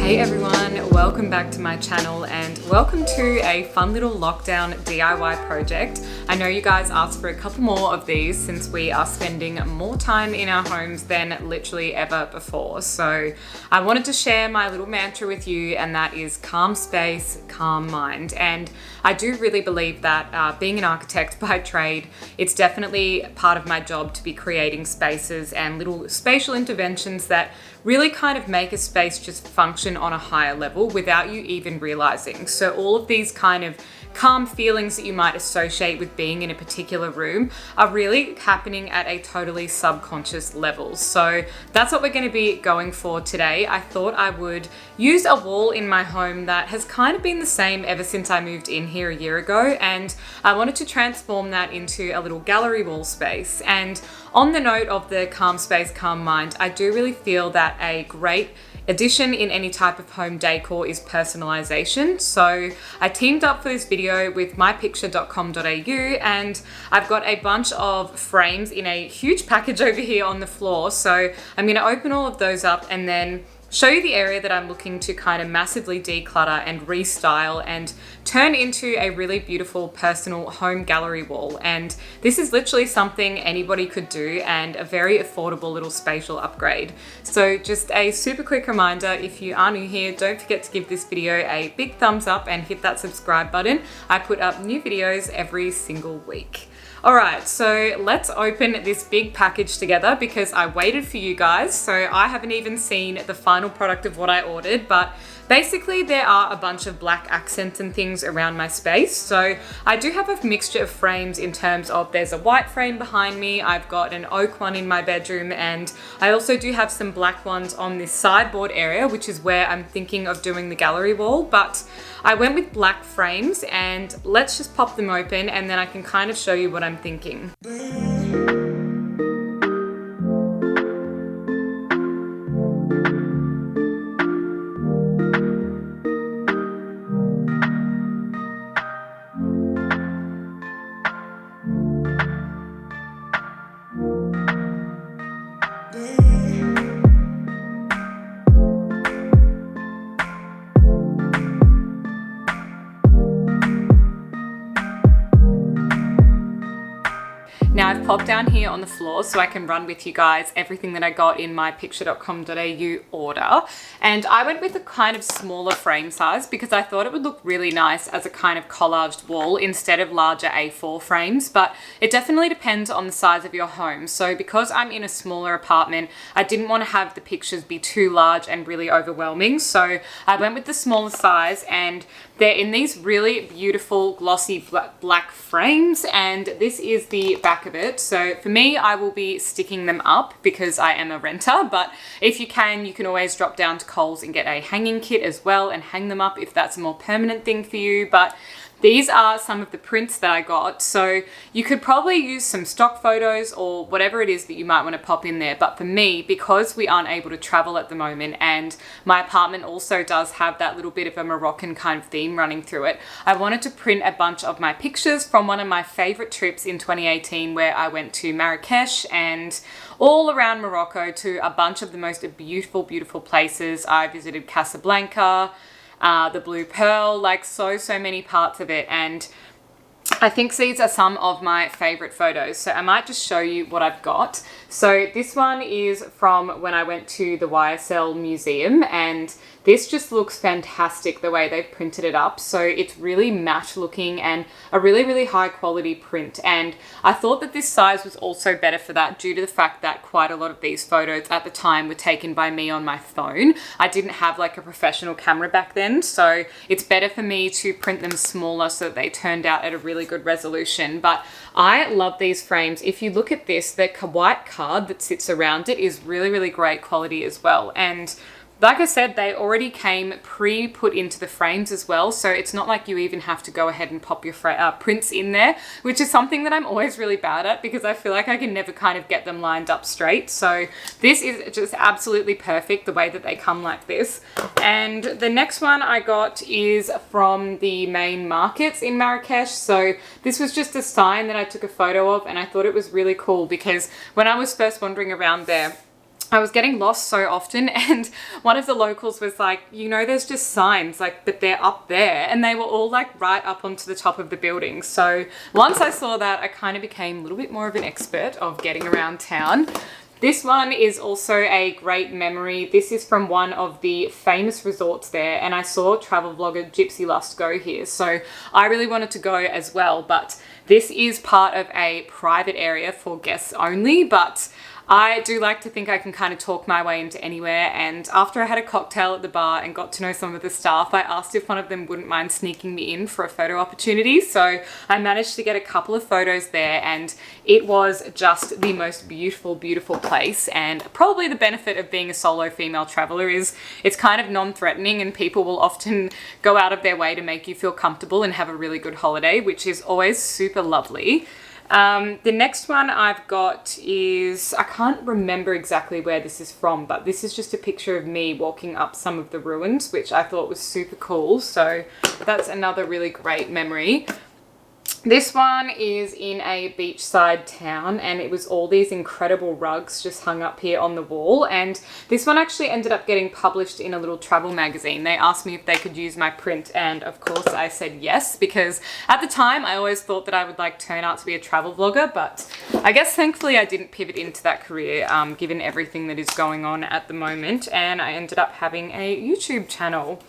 Hey everyone, welcome back to my channel and welcome to a fun little lockdown DIY project. I know you guys asked for a couple more of these since we are spending more time in our homes than literally ever before. So I wanted to share my little mantra with you, and that is calm space, calm mind. And I do really believe that being an architect by trade, it's definitely part of my job to be creating spaces and little spatial interventions that really kind of make a space just function on a higher level without you even realizing. So all of these kind of calm feelings that you might associate with being in a particular room are really happening at a totally subconscious level. So that's what we're going to be going for today. I thought I would use a wall in my home that has kind of been the same ever since I moved in here a year ago, and I wanted to transform that into a little gallery wall space. And on the note of the calm space, calm mind, I do really feel that a great addition in any type of home decor is personalization. So I teamed up for this video with mypicture.com.au, and I've got a bunch of frames in a huge package over here on the floor. So I'm going to open all of those up and then show you the area that I'm looking to kind of massively declutter and restyle and turn into a really beautiful personal home gallery wall. And this is literally something anybody could do and a very affordable little spatial upgrade. So just a super quick reminder, if you are new here, don't forget to give this video a big thumbs up and hit that subscribe button. I put up new videos every single week. All right, so let's open this big package together because I waited for you guys. So I haven't even seen the final product of what I ordered, but basically there are a bunch of black accents and things around my space. So I do have a mixture of frames in terms of there's a white frame behind me, I've got an oak one in my bedroom, and I also do have some black ones on this sideboard area, which is where I'm thinking of doing the gallery wall. But I went with black frames, and let's just pop them open and then I can kind of show you what I'm thinking. Now I've popped down here on the floor so I can run with you guys everything that I got in my picture.com.au order. And I went with a kind of smaller frame size because I thought it would look really nice as a kind of collaged wall instead of larger A4 frames, but it definitely depends on the size of your home. So because I'm in a smaller apartment, I didn't want to have the pictures be too large and really overwhelming. So I went with the smaller size, and they're in these really beautiful glossy black frames, and this is the back of it. So for me, I will be sticking them up because I am a renter, but if you can always drop down to Coles and get a hanging kit as well and hang them up if that's a more permanent thing for you. But these are some of the prints that I got. So you could probably use some stock photos or whatever it is that you might want to pop in there. But for me, because we aren't able to travel at the moment and my apartment also does have that little bit of a Moroccan kind of theme running through it, I wanted to print a bunch of my pictures from one of my favorite trips in 2018 where I went to Marrakesh and all around Morocco to a bunch of the most beautiful, beautiful places. I visited Casablanca, the Blue Pearl, like so many parts of it, and I think these are some of my favorite photos. So I might just show you what I've got. So this one is from when I went to the YSL museum, and this just looks fantastic the way they've printed it up. So it's really matte looking and a really, really high quality print. And I thought that this size was also better for that due to the fact that quite a lot of these photos at the time were taken by me on my phone. I didn't have like a professional camera back then. So it's better for me to print them smaller so that they turned out at a really good resolution. But I love these frames. If you look at this, the white card that sits around it is really, really great quality as well. And like I said, they already came pre-put into the frames as well, so it's not like you even have to go ahead and pop your prints in there, which is something that I'm always really bad at because I feel like I can never kind of get them lined up straight. So this is just absolutely perfect the way that they come like this. And the next one I got is from the main markets in Marrakesh. So this was just a sign that I took a photo of, and I thought it was really cool because when I was first wandering around there, I was getting lost so often, and one of the locals was like, you know, there's just signs, like, but they're up there, and they were all like right up onto the top of the building. So once I saw that, I kind of became a little bit more of an expert of getting around town. This one is also a great memory. This is from one of the famous resorts there, and I saw travel vlogger Gypsy Lust go here, so I really wanted to go as well. But this is part of a private area for guests only, but I do like to think I can kind of talk my way into anywhere, and after I had a cocktail at the bar and got to know some of the staff, I asked if one of them wouldn't mind sneaking me in for a photo opportunity. So I managed to get a couple of photos there, and it was just the most beautiful, beautiful place. And probably the benefit of being a solo female traveler is it's kind of non-threatening, and people will often go out of their way to make you feel comfortable and have a really good holiday, which is always super lovely. The next one I've got is, I can't remember exactly where this is from, but this is just a picture of me walking up some of the ruins, which I thought was super cool. So that's another really great memory. This one is in a beachside town, and it was all these incredible rugs just hung up here on the wall. And this one actually ended up getting published in a little travel magazine. They asked me if they could use my print, and of course I said yes, because at the time I always thought that I would like turn out to be a travel vlogger, but I guess thankfully I didn't pivot into that career given everything that is going on at the moment, and I ended up having a YouTube channel.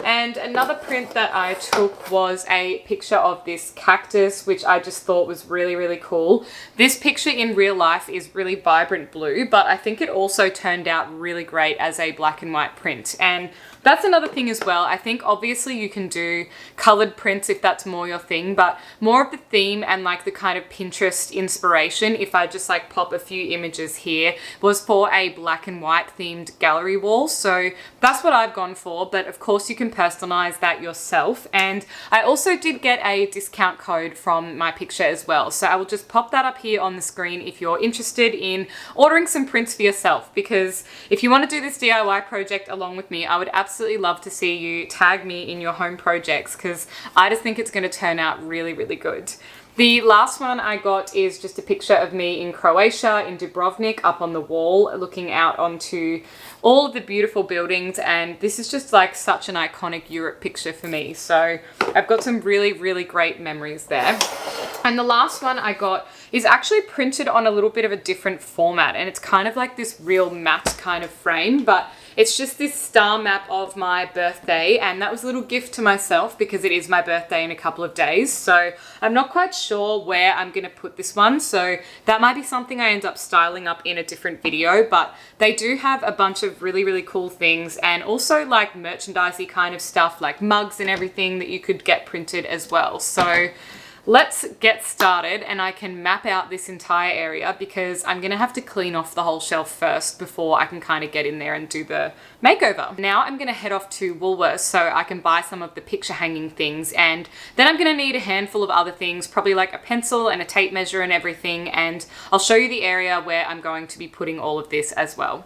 And another print that I took was a picture of this cactus, which I just thought was really, really cool. This picture in real life is really vibrant blue, but I think it also turned out really great as a black and white print. And that's another thing as well. I think obviously you can do colored prints if that's more your thing, but more of the theme and like the kind of Pinterest inspiration, if I just like pop a few images here, was for a black and white themed gallery wall. So that's what I've gone for, but of course you can personalize that yourself. And I also did get a discount code from my picture as well. So I will just pop that up here on the screen if you're interested in ordering some prints for yourself, because if you want to do this DIY project along with me, I would absolutely love to see you tag me in your home projects, because I just think it's going to turn out really, really good. The last one I got is just a picture of me in Croatia, in Dubrovnik, up on the wall, looking out onto all of the beautiful buildings, and this is just like such an iconic Europe picture for me. So I've got some really, really great memories there. And the last one I got is actually printed on a little bit of a different format, and it's kind of like this real matte kind of frame, but it's just this star map of my birthday, and that was a little gift to myself because it is my birthday in a couple of days. So I'm not quite sure where I'm going to put this one, so that might be something I end up styling up in a different video, but they do have a bunch of really, really cool things, and also like merchandisey kind of stuff like mugs and everything that you could get printed as well. So let's get started, and I can map out this entire area because I'm going to have to clean off the whole shelf first before I can kind of get in there and do the makeover. Now I'm going to head off to Woolworths so I can buy some of the picture hanging things, and then I'm going to need a handful of other things, probably like a pencil and a tape measure and everything, and I'll show you the area where I'm going to be putting all of this as well.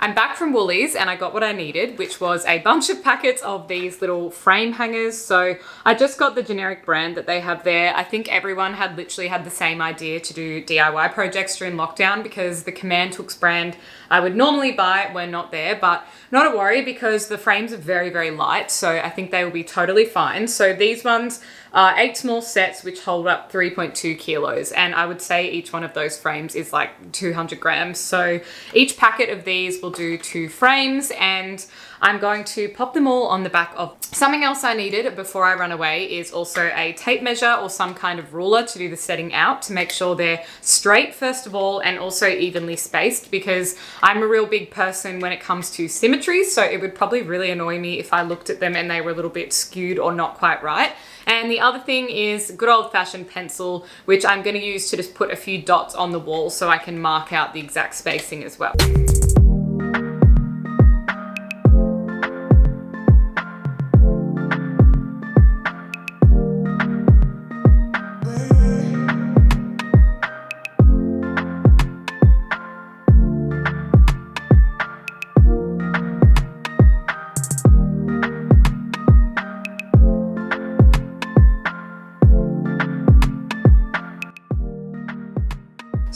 I'm back from Woolies and I got what I needed, which was a bunch of packets of these little frame hangers. So I just got the generic brand that they have there. I think everyone had literally had the same idea to do DIY projects during lockdown, because the Command Hooks brand I would normally buy were not there, but not a worry because the frames are very, very light. So I think they will be totally fine. So these ones are 8 small sets which hold up 3.2 kilos, and I would say each one of those frames is like 200 grams. So each packet of these will do 2 frames, and I'm going to pop them all on the back of. Something else I needed before I run away is also a tape measure or some kind of ruler to do the setting out, to make sure they're straight first of all and also evenly spaced, because I'm a real big person when it comes to symmetry, so it would probably really annoy me if I looked at them and they were a little bit skewed or not quite right. And the other thing is good old-fashioned pencil, which I'm going to use to just put a few dots on the wall so I can mark out the exact spacing as well.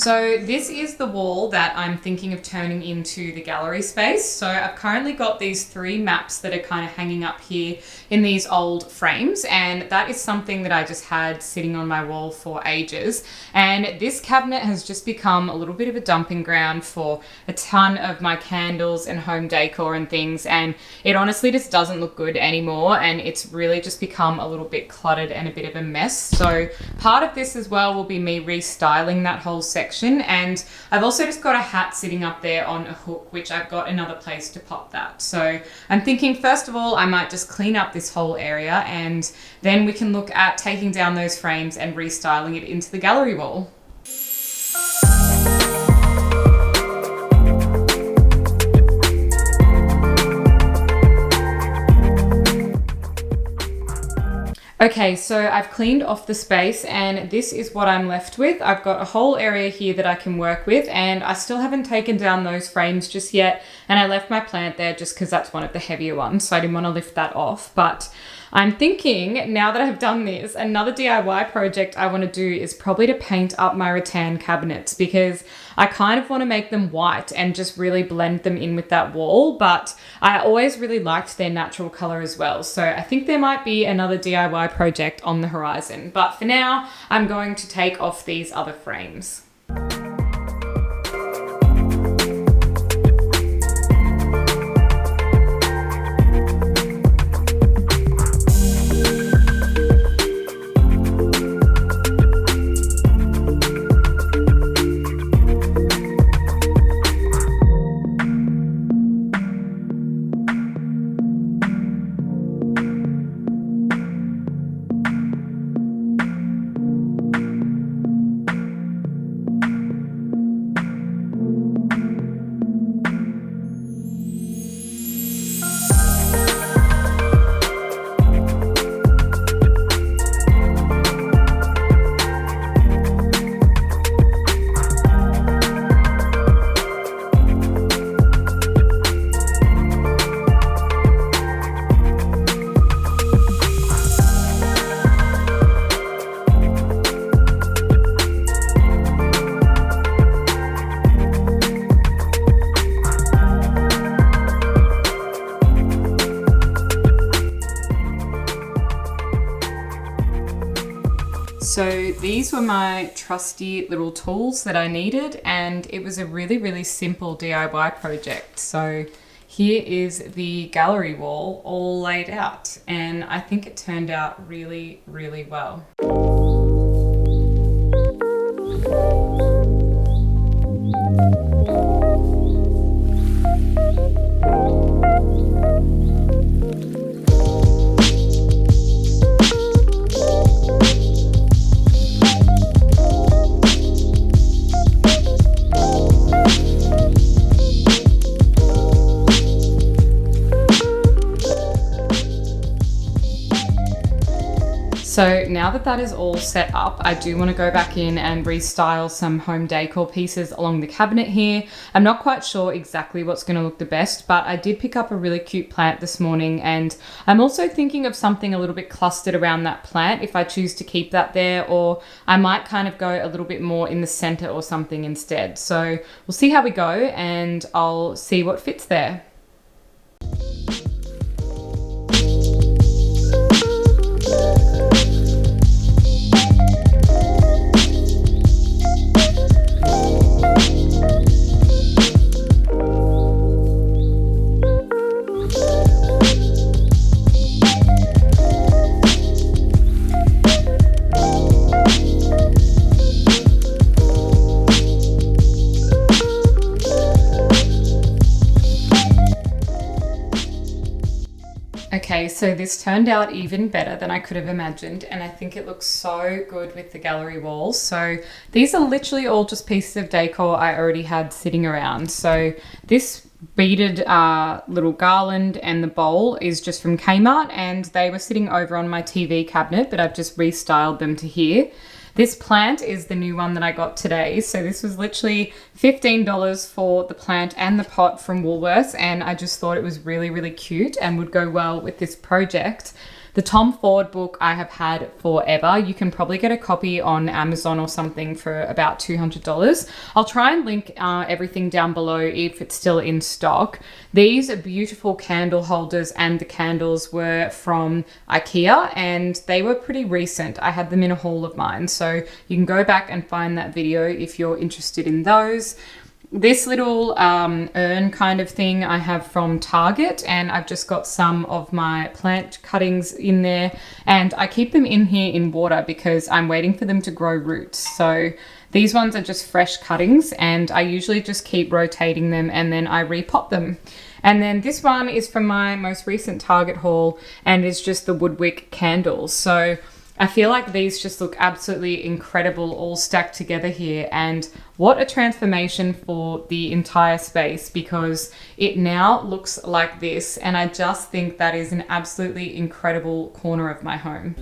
So this is the wall that I'm thinking of turning into the gallery space. So I've currently got these 3 maps that are kind of hanging up here in these old frames, and that is something that I just had sitting on my wall for ages. And this cabinet has just become a little bit of a dumping ground for a ton of my candles and home decor and things, and it honestly just doesn't look good anymore, and it's really just become a little bit cluttered and a bit of a mess. So part of this as well will be me restyling that whole section, and I've also just got a hat sitting up there on a hook, which I've got another place to pop that. So I'm thinking first of all I might just clean up this whole area, and then we can look at taking down those frames and restyling it into the gallery wall. Okay, so I've cleaned off the space and this is what I'm left with. I've got a whole area here that I can work with, and I still haven't taken down those frames just yet. And I left my plant there just because that's one of the heavier ones, so I didn't want to lift that off. But I'm thinking, now that I've done this, another DIY project I want to do is probably to paint up my rattan cabinets, because I kind of want to make them white and just really blend them in with that wall, but I always really liked their natural color as well. So I think there might be another DIY project on the horizon, but for now, I'm going to take off these other frames. So these were my trusty little tools that I needed, and it was a really, really simple DIY project. So here is the gallery wall all laid out, and I think it turned out really, really well. So now that that is all set up, I do want to go back in and restyle some home decor pieces along the cabinet here. I'm not quite sure exactly what's going to look the best, but I did pick up a really cute plant this morning, and I'm also thinking of something a little bit clustered around that plant if I choose to keep that there, or I might kind of go a little bit more in the center or something instead. So we'll see how we go, and I'll see what fits there. Okay, so this turned out even better than I could have imagined, and I think it looks so good with the gallery walls. So these are literally all just pieces of decor I already had sitting around. So this beaded little garland and the bowl is just from Kmart, and they were sitting over on my TV cabinet, but I've just restyled them to here. This plant is the new one that I got today. So this was literally $15 for the plant and the pot from Woolworths, and I just thought it was really, really cute and would go well with this project. The Tom Ford book I have had forever. You can probably get a copy on Amazon or something for about $200. I'll try and link everything down below if it's still in stock. These are beautiful candle holders, and the candles were from IKEA and they were pretty recent. I had them in a haul of mine, so you can go back and find that video if you're interested in those. This little urn kind of thing I have from Target, and I've just got some of my plant cuttings in there, and I keep them in here in water because I'm waiting for them to grow roots. So these ones are just fresh cuttings, and I usually just keep rotating them and then I repot them. And then this one is from my most recent Target haul and is just the Woodwick candles. So I feel like these just look absolutely incredible all stacked together here, and what a transformation for the entire space, because it now looks like this, and I just think that is an absolutely incredible corner of my home.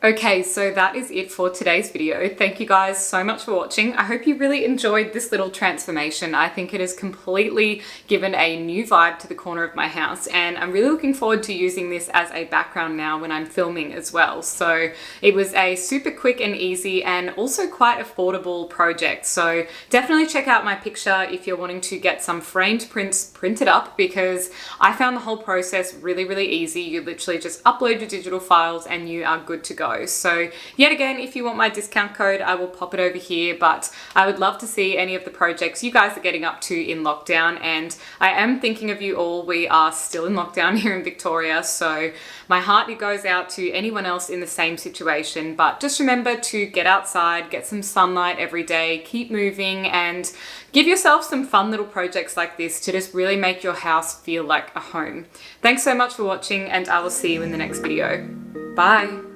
Okay, so that is it for today's video. Thank you guys so much for watching. I hope you really enjoyed this little transformation. I think it has completely given a new vibe to the corner of my house, and I'm really looking forward to using this as a background now when I'm filming as well. So it was a super quick and easy and also quite affordable project. So definitely check out my picture if you're wanting to get some framed prints printed up, because I found the whole process really, really easy. You literally just upload your digital files and you are good to go. So yet again, if you want my discount code, I will pop it over here, but I would love to see any of the projects you guys are getting up to in lockdown, and I am thinking of you all. We are still in lockdown here in Victoria, so my heart goes out to anyone else in the same situation. But just remember to get outside, get some sunlight every day, keep moving, and give yourself some fun little projects like this to just really make your house feel like a home. Thanks so much for watching, and I will see you in the next video. Bye.